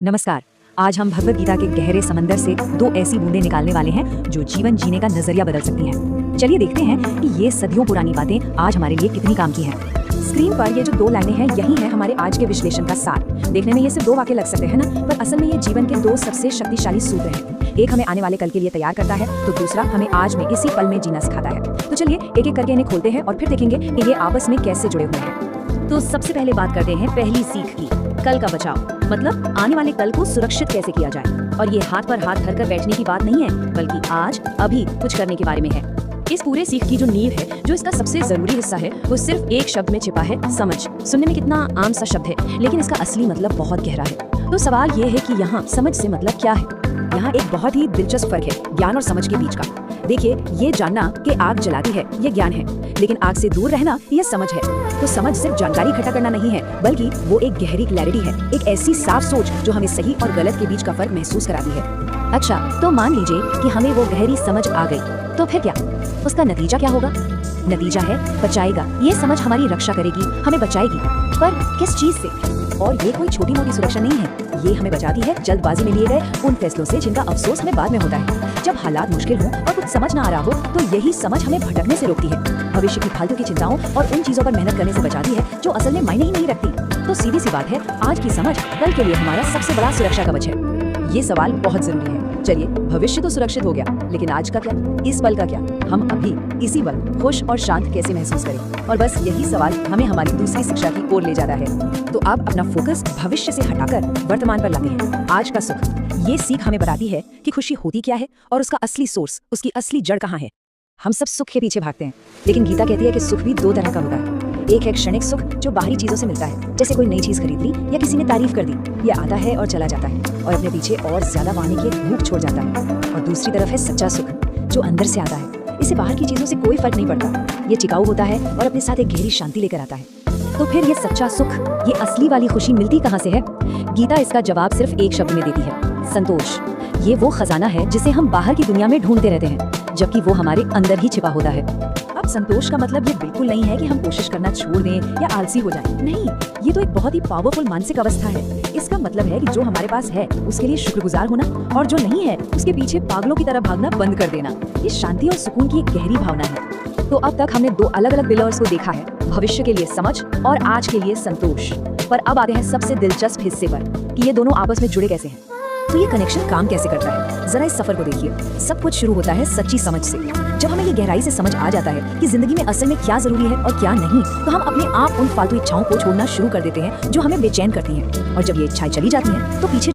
नमस्कार। आज हम भगवद गीता के गहरे समंदर से दो ऐसी बूंदें निकालने वाले हैं जो जीवन जीने का नजरिया बदल सकती हैं। चलिए देखते हैं कि ये सदियों पुरानी बातें आज हमारे लिए कितनी काम की हैं। स्क्रीन पर ये जो दो लाइनें हैं, यही है हमारे आज के विश्लेषण का सार। देखने में ये सिर्फ दो वाक्य लग सकते हैं ना, पर असल में ये जीवन के दो सबसे शक्तिशाली सूत्र हैं। एक हमें आने वाले कल के लिए तैयार करता है, तो दूसरा हमें आज में इसी पल में जीना सिखाता है। तो चलिए एक एक करके इन्हें खोलते हैं और फिर देखेंगे कि ये आपस में कैसे जुड़े हुए हैं। तो सबसे पहले बात करते हैं पहली सीख की, कल का बचाव। मतलब आने वाले कल को सुरक्षित कैसे किया जाए। और ये हाथ पर हाथ धरकर बैठने की बात नहीं है, बल्कि आज अभी कुछ करने के बारे में है। इस पूरे सीख की जो नींव है, जो इसका सबसे जरूरी हिस्सा है, वो सिर्फ एक शब्द में छिपा है, समझ। सुनने में कितना आम सा शब्द है, लेकिन इसका असली मतलब बहुत गहरा है। तो सवाल ये है कि यहाँ समझ से मतलब क्या है। यहाँ एक बहुत ही दिलचस्प फर्क है ज्ञान और समझ के बीच का। देखिए, ये जानना कि आग जलाती है ये ज्ञान है, लेकिन आग से दूर रहना ये समझ है। तो समझ सिर्फ जानकारी इकट्ठा करना नहीं है, बल्कि वो एक गहरी क्लैरिटी है, एक ऐसी साफ सोच जो हमें सही और गलत के बीच का फर्क महसूस कराती है। अच्छा, तो मान लीजिए कि हमें वो गहरी समझ आ गई, तो फिर क्या? उसका नतीजा क्या होगा? नतीजा है बचाएगा। ये समझ हमारी रक्षा करेगी, हमें बचाएगी। पर किस चीज से? और ये कोई छोटी मोटी सुरक्षा नहीं है, ये हमें बचाती है जल्दबाजी में लिए गए उन फैसलों से जिनका अफसोस हमें बाद में होता है। जब हालात मुश्किल हो और कुछ समझ ना आ रहा हो, तो यही समझ हमें भटकने से रोकती है, भविष्य की फालतू की चिंताओं और उन चीजों पर मेहनत करने से बचाती है जो असल में मायने ही नहीं रखती। तो सीधी सी बात है, आज की समझ कल के लिए हमारा सबसे बड़ा सुरक्षा कवच है। ये सवाल बहुत जरूरी है। चलिए, भविष्य तो सुरक्षित हो गया, लेकिन आज का क्या? इस पल का क्या? हम अभी इसी पल खुश और शांत कैसे महसूस करें? और बस यही सवाल हमें हमारी दूसरी शिक्षा की ओर ले जाता है। तो आप अपना फोकस भविष्य से हटाकर वर्तमान पर लाते हैं। आज का सुख। ये सीख हमें बताती है कि खुशी होती क्या है और उसका असली सोर्स, उसकी असली जड़ कहाँ है। हम सब सुख के पीछे भागते हैं, लेकिन गीता कहती है कि सुख भी दो तरह का होता है। एक है क्षणिक सुख जो बाहरी चीजों से मिलता है, जैसे कोई नई चीज खरीद ली या किसी ने तारीफ कर दी। ये आता है और चला जाता है और अपने पीछे और ज्यादा पाने की भूख छोड़ जाता है। और दूसरी तरफ है सच्चा सुख जो अंदर से आता है। इसे बाहर की चीजों से कोई फर्क नहीं पड़ता, ये टिकाऊ होता है और अपने साथ एक गहरी शांति लेकर आता है। तो फिर ये सच्चा सुख, ये असली वाली खुशी मिलती कहाँ से है? गीता इसका जवाब सिर्फ एक शब्द में देती है, संतोष। ये वो खजाना है जिसे हम बाहर की दुनिया में ढूंढते रहते हैं, जबकि वो हमारे अंदर ही छिपा होता है। अब संतोष का मतलब ये बिल्कुल नहीं है कि हम कोशिश करना छोड़ दें या आलसी हो जाएं। नहीं, ये तो एक बहुत ही पावरफुल मानसिक अवस्था है। इसका मतलब है कि जो हमारे पास है उसके लिए शुक्रगुजार होना, और जो नहीं है उसके पीछे पागलों की तरह भागना बंद कर देना। ये शांति और सुकून की एक गहरी भावना है। तो अब तक हमने दो अलग अलग पिलर्स को देखा है, भविष्य के लिए समझ और आज के लिए संतोष। पर अब आते हैं सबसे दिलचस्प हिस्से पर कि ये दोनों आपस में जुड़े कैसे हैं। तो ये कनेक्शन काम कैसे करता है? जरा इस सफर को देखिए। सब कुछ शुरू होता है सच्ची समझ से। जब हमें ये गहराई से समझ आ जाता है कि जिंदगी में असल में क्या जरूरी है और क्या नहीं, तो हम अपने आप उन फालतू इच्छाओं को छोड़ना शुरू कर देते हैं जो हमें बेचैन करती हैं। और जब ये इच्छाएं चली जाती हैं, तो पीछे